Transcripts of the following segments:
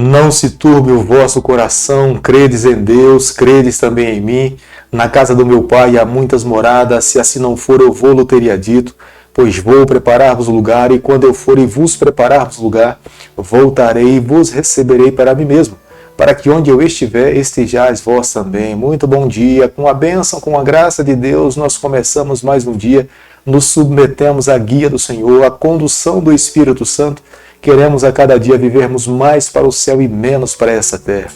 Não se turbe o vosso coração, credes em Deus, credes também em mim. Na casa do meu pai há muitas moradas, se assim não for eu vou-lo teria dito, pois vou preparar-vos lugar, e quando eu for e vos preparar-vos lugar, voltarei e vos receberei para mim mesmo, para que onde eu estiver, estejais vós também. Muito bom dia, com a bênção, com a graça de Deus, nós começamos mais um dia, nos submetemos à guia do Senhor, à condução do Espírito Santo. Queremos a cada dia vivermos mais para o céu e menos para essa terra.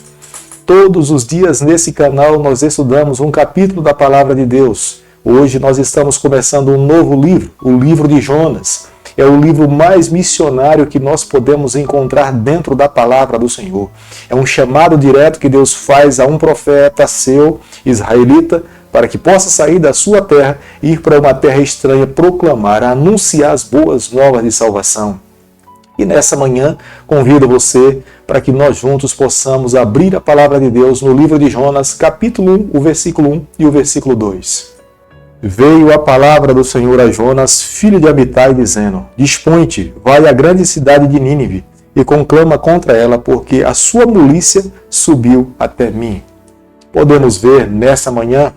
Todos os dias nesse canal nós estudamos um capítulo da Palavra de Deus. Hoje nós estamos começando um novo livro, o livro de Jonas. É o livro mais missionário que nós podemos encontrar dentro da Palavra do Senhor. É um chamado direto que Deus faz a um profeta seu, israelita, para que possa sair da sua terra e ir para uma terra estranha, proclamar, anunciar as boas novas de salvação. E nessa manhã, convido você para que nós juntos possamos abrir a Palavra de Deus no livro de Jonas, capítulo 1, o versículo 1 e o versículo 2. Veio a palavra do Senhor a Jonas, filho de Amitai, dizendo: Dispõe-te, vai à grande cidade de Nínive, e conclama contra ela, porque a sua malícia subiu até mim. Podemos ver nessa manhã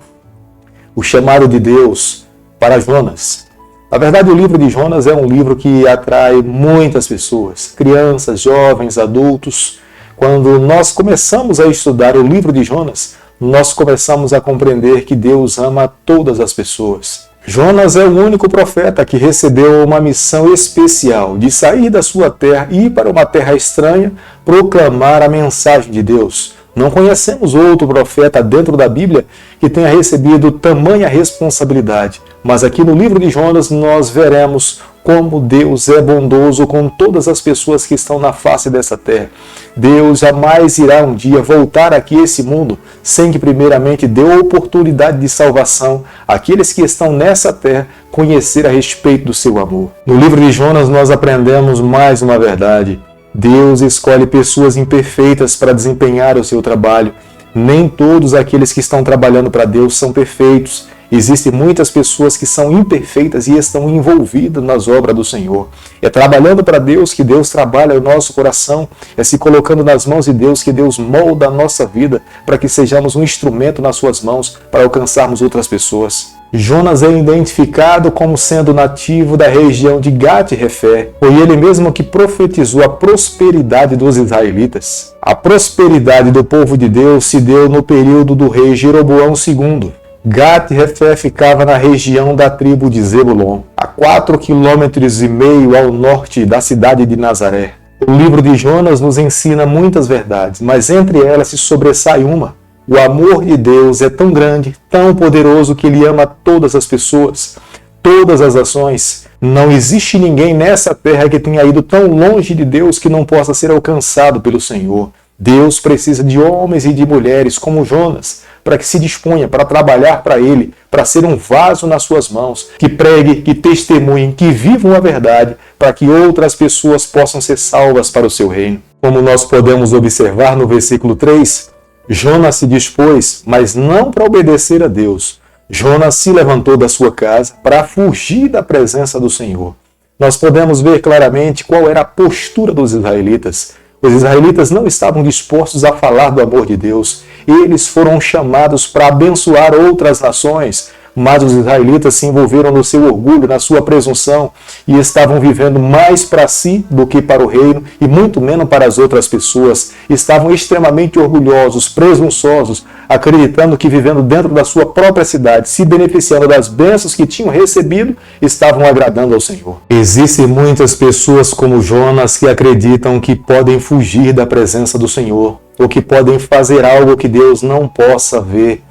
o chamado de Deus para Jonas. Na verdade, o livro de Jonas é um livro que atrai muitas pessoas, crianças, jovens, adultos. Quando nós começamos a estudar o livro de Jonas, nós começamos a compreender que Deus ama todas as pessoas. Jonas é o único profeta que recebeu uma missão especial de sair da sua terra e ir para uma terra estranha, proclamar a mensagem de Deus. Não conhecemos outro profeta dentro da Bíblia que tenha recebido tamanha responsabilidade. Mas aqui no livro de Jonas nós veremos como Deus é bondoso com todas as pessoas que estão na face dessa terra. Deus jamais irá um dia voltar aqui a esse mundo sem que primeiramente dê oportunidade de salvação àqueles que estão nessa terra conhecer a respeito do seu amor. No livro de Jonas nós aprendemos mais uma verdade. Deus escolhe pessoas imperfeitas para desempenhar o seu trabalho. Nem todos aqueles que estão trabalhando para Deus são perfeitos. Existem muitas pessoas que são imperfeitas e estão envolvidas nas obras do Senhor. É trabalhando para Deus que Deus trabalha o nosso coração. É se colocando nas mãos de Deus que Deus molda a nossa vida para que sejamos um instrumento nas suas mãos para alcançarmos outras pessoas. Jonas é identificado como sendo nativo da região de Gat-Hefer. Foi ele mesmo que profetizou a prosperidade dos israelitas. A prosperidade do povo de Deus se deu no período do rei Jeroboão II. Gat-Hefer ficava na região da tribo de Zebulon, a 4,5 km ao norte da cidade de Nazaré. O livro de Jonas nos ensina muitas verdades, mas entre elas se sobressai uma. O amor de Deus é tão grande, tão poderoso, que Ele ama todas as pessoas, todas as ações. Não existe ninguém nessa terra que tenha ido tão longe de Deus que não possa ser alcançado pelo Senhor. Deus precisa de homens e de mulheres como Jonas, para que se disponha para trabalhar para Ele, para ser um vaso nas suas mãos, que pregue, que testemunhem, que vivam a verdade, para que outras pessoas possam ser salvas para o seu reino. Como nós podemos observar no versículo 3, Jonas se dispôs, mas não para obedecer a Deus. Jonas se levantou da sua casa para fugir da presença do Senhor. Nós podemos ver claramente qual era a postura dos israelitas. Os israelitas não estavam dispostos a falar do amor de Deus. Eles foram chamados para abençoar outras nações, mas os israelitas se envolveram no seu orgulho, na sua presunção, e estavam vivendo mais para si do que para o reino, e muito menos para as outras pessoas. Estavam extremamente orgulhosos, presunçosos, acreditando que vivendo dentro da sua própria cidade, se beneficiando das bênçãos que tinham recebido, estavam agradando ao Senhor. Existem muitas pessoas como Jonas que acreditam que podem fugir da presença do Senhor, ou que podem fazer algo que Deus não possa ver.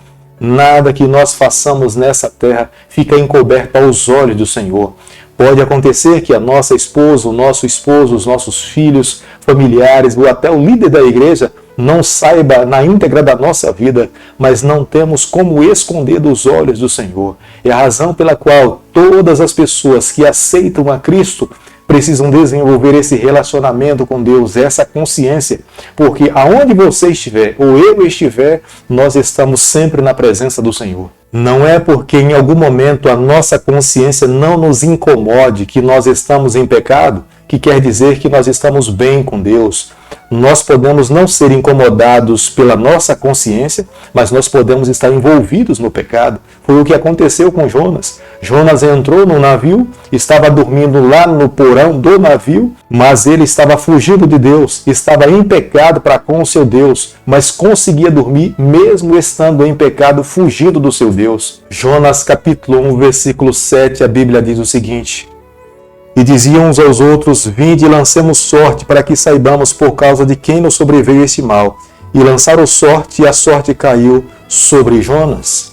Nada que nós façamos nessa terra fica encoberto aos olhos do Senhor. Pode acontecer que a nossa esposa, o nosso esposo, os nossos filhos, familiares ou até o líder da igreja não saiba na íntegra da nossa vida, mas não temos como esconder dos olhos do Senhor. É a razão pela qual todas as pessoas que aceitam a Cristo precisam desenvolver esse relacionamento com Deus, essa consciência, porque aonde você estiver ou eu estiver, nós estamos sempre na presença do Senhor. Não é porque em algum momento a nossa consciência não nos incomode que nós estamos em pecado, que quer dizer que nós estamos bem com Deus. Nós podemos não ser incomodados pela nossa consciência, mas nós podemos estar envolvidos no pecado. Foi o que aconteceu com Jonas. Jonas entrou no navio, estava dormindo lá no porão do navio, mas ele estava fugindo de Deus, estava em pecado para com o seu Deus, mas conseguia dormir mesmo estando em pecado, fugindo do seu Deus. Jonas capítulo 1, versículo 7, a Bíblia diz o seguinte: E diziam uns aos outros: Vinde e lancemos sorte, para que saibamos por causa de quem nos sobreveio este mal. E lançaram sorte, e a sorte caiu sobre Jonas.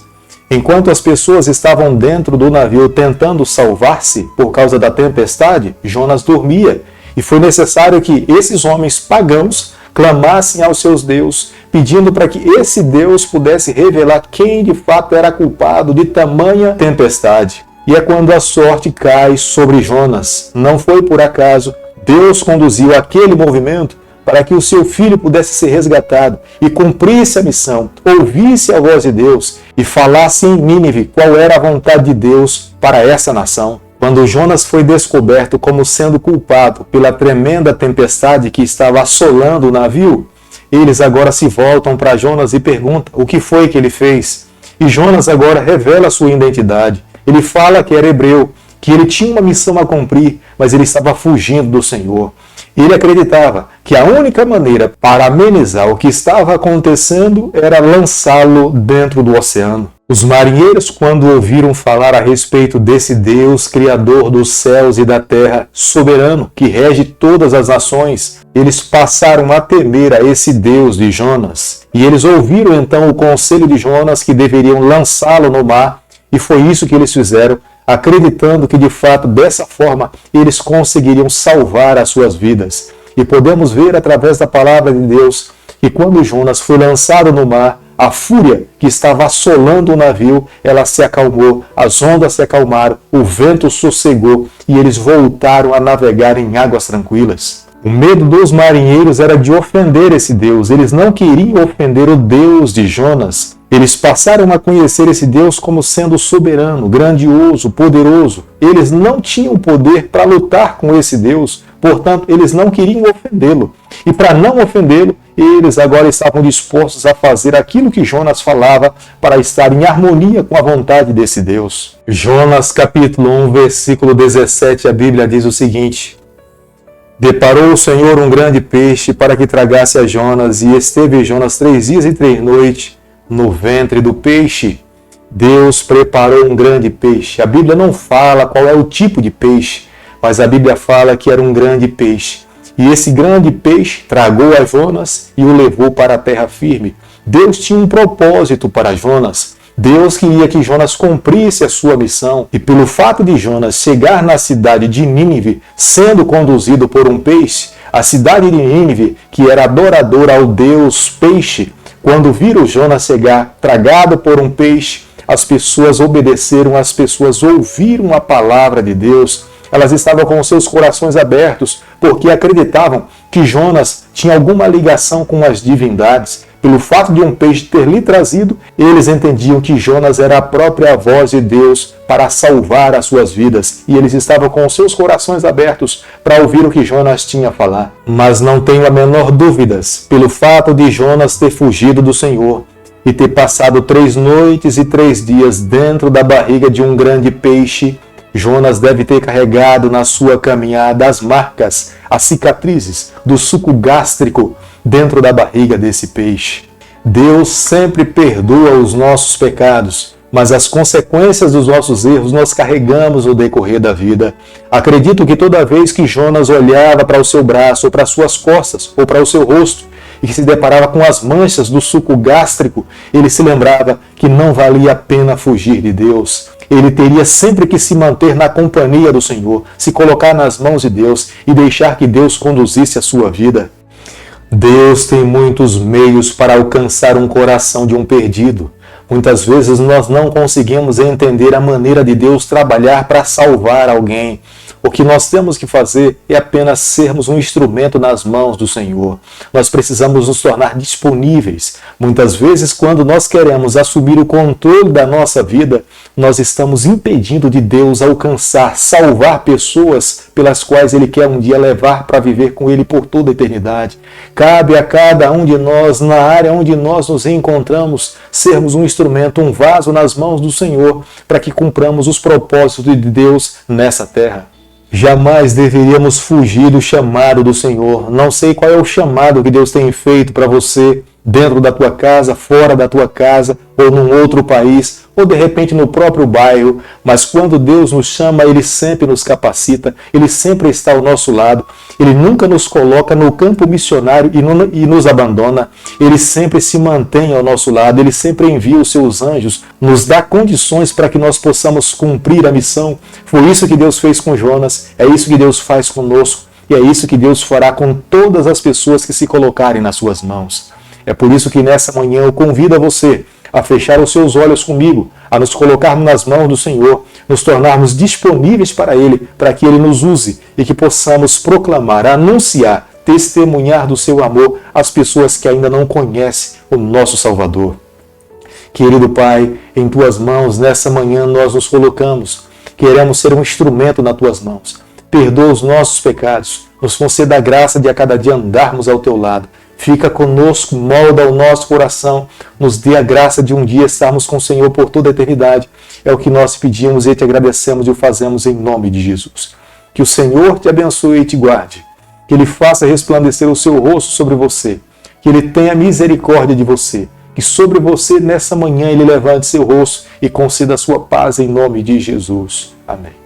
Enquanto as pessoas estavam dentro do navio tentando salvar-se por causa da tempestade, Jonas dormia. E foi necessário que esses homens pagãos clamassem aos seus deuses, pedindo para que esse Deus pudesse revelar quem de fato era culpado de tamanha tempestade. E é quando a sorte cai sobre Jonas. Não foi por acaso. Deus conduziu aquele movimento para que o seu filho pudesse ser resgatado e cumprisse a missão, ouvisse a voz de Deus e falasse em Nínive qual era a vontade de Deus para essa nação. Quando Jonas foi descoberto como sendo culpado pela tremenda tempestade que estava assolando o navio, eles agora se voltam para Jonas e perguntam o que foi que ele fez. E Jonas agora revela sua identidade. Ele fala que era hebreu, que ele tinha uma missão a cumprir, mas ele estava fugindo do Senhor. Ele acreditava que a única maneira para amenizar o que estava acontecendo era lançá-lo dentro do oceano. Os marinheiros, quando ouviram falar a respeito desse Deus, Criador dos céus e da terra, soberano, que rege todas as nações, eles passaram a temer a esse Deus de Jonas. E eles ouviram então o conselho de Jonas que deveriam lançá-lo no mar, e foi isso que eles fizeram, acreditando que de fato dessa forma eles conseguiriam salvar as suas vidas. E podemos ver através da palavra de Deus que quando Jonas foi lançado no mar, a fúria que estava assolando o navio, ela se acalmou, as ondas se acalmaram, o vento sossegou e eles voltaram a navegar em águas tranquilas. O medo dos marinheiros era de ofender esse Deus, eles não queriam ofender o Deus de Jonas. Eles passaram a conhecer esse Deus como sendo soberano, grandioso, poderoso. Eles não tinham poder para lutar com esse Deus, portanto, eles não queriam ofendê-lo. E para não ofendê-lo, eles agora estavam dispostos a fazer aquilo que Jonas falava para estar em harmonia com a vontade desse Deus. Jonas capítulo 1, versículo 17, a Bíblia diz o seguinte: Deparou o Senhor um grande peixe para que tragasse a Jonas, e esteve Jonas 3 dias e 3 noites no ventre do peixe. Deus preparou um grande peixe. A Bíblia não fala qual é o tipo de peixe, mas a Bíblia fala que era um grande peixe. E esse grande peixe tragou a Jonas e o levou para a terra firme. Deus tinha um propósito para Jonas. Deus queria que Jonas cumprisse a sua missão. E pelo fato de Jonas chegar na cidade de Nínive, sendo conduzido por um peixe, a cidade de Nínive, que era adoradora ao Deus peixe, quando viram Jonas chegar tragado por um peixe, as pessoas obedeceram, as pessoas ouviram a palavra de Deus. Elas estavam com seus corações abertos, porque acreditavam que Jonas tinha alguma ligação com as divindades. Pelo fato de um peixe ter lhe trazido, eles entendiam que Jonas era a própria voz de Deus para salvar as suas vidas. E eles estavam com seus corações abertos para ouvir o que Jonas tinha a falar. Mas não tenho a menor dúvidas, pelo fato de Jonas ter fugido do Senhor e ter passado 3 noites e 3 dias dentro da barriga de um grande peixe, Jonas deve ter carregado na sua caminhada as marcas, as cicatrizes do suco gástrico dentro da barriga desse peixe. Deus sempre perdoa os nossos pecados, mas as consequências dos nossos erros nós carregamos no decorrer da vida. Acredito que toda vez que Jonas olhava para o seu braço, ou para suas costas, ou para o seu rosto, e que se deparava com as manchas do suco gástrico, ele se lembrava que não valia a pena fugir de Deus. Ele teria sempre que se manter na companhia do Senhor, se colocar nas mãos de Deus e deixar que Deus conduzisse a sua vida. Deus tem muitos meios para alcançar um coração de um perdido. Muitas vezes nós não conseguimos entender a maneira de Deus trabalhar para salvar alguém. O que nós temos que fazer é apenas sermos um instrumento nas mãos do Senhor. Nós precisamos nos tornar disponíveis. Muitas vezes, quando nós queremos assumir o controle da nossa vida, nós estamos impedindo de Deus alcançar, salvar pessoas pelas quais Ele quer um dia levar para viver com Ele por toda a eternidade. Cabe a cada um de nós, na área onde nós nos encontramos, sermos um instrumento, um vaso nas mãos do Senhor, para que cumpramos os propósitos de Deus nessa terra. Jamais deveríamos fugir do chamado do Senhor. Não sei qual é o chamado que Deus tem feito para você, dentro da tua casa, fora da tua casa, ou num outro país, ou de repente no próprio bairro, mas quando Deus nos chama, Ele sempre nos capacita, Ele sempre está ao nosso lado, Ele nunca nos coloca no campo missionário e nos abandona, Ele sempre se mantém ao nosso lado, Ele sempre envia os seus anjos, nos dá condições para que nós possamos cumprir a missão. Foi isso que Deus fez com Jonas, é isso que Deus faz conosco, e é isso que Deus fará com todas as pessoas que se colocarem nas suas mãos. É por isso que nessa manhã eu convido a você a fechar os seus olhos comigo, a nos colocarmos nas mãos do Senhor, nos tornarmos disponíveis para Ele, para que Ele nos use e que possamos proclamar, anunciar, testemunhar do seu amor às pessoas que ainda não conhecem o nosso Salvador. Querido Pai, em Tuas mãos, nessa manhã nós nos colocamos. Queremos ser um instrumento nas Tuas mãos. Perdoa os nossos pecados, nos conceda a graça de a cada dia andarmos ao Teu lado. Fica conosco, molda o nosso coração, nos dê a graça de um dia estarmos com o Senhor por toda a eternidade. É o que nós pedimos e te agradecemos e o fazemos em nome de Jesus. Que o Senhor te abençoe e te guarde. Que Ele faça resplandecer o seu rosto sobre você. Que Ele tenha misericórdia de você. Que sobre você nessa manhã Ele levante seu rosto e conceda a sua paz em nome de Jesus. Amém.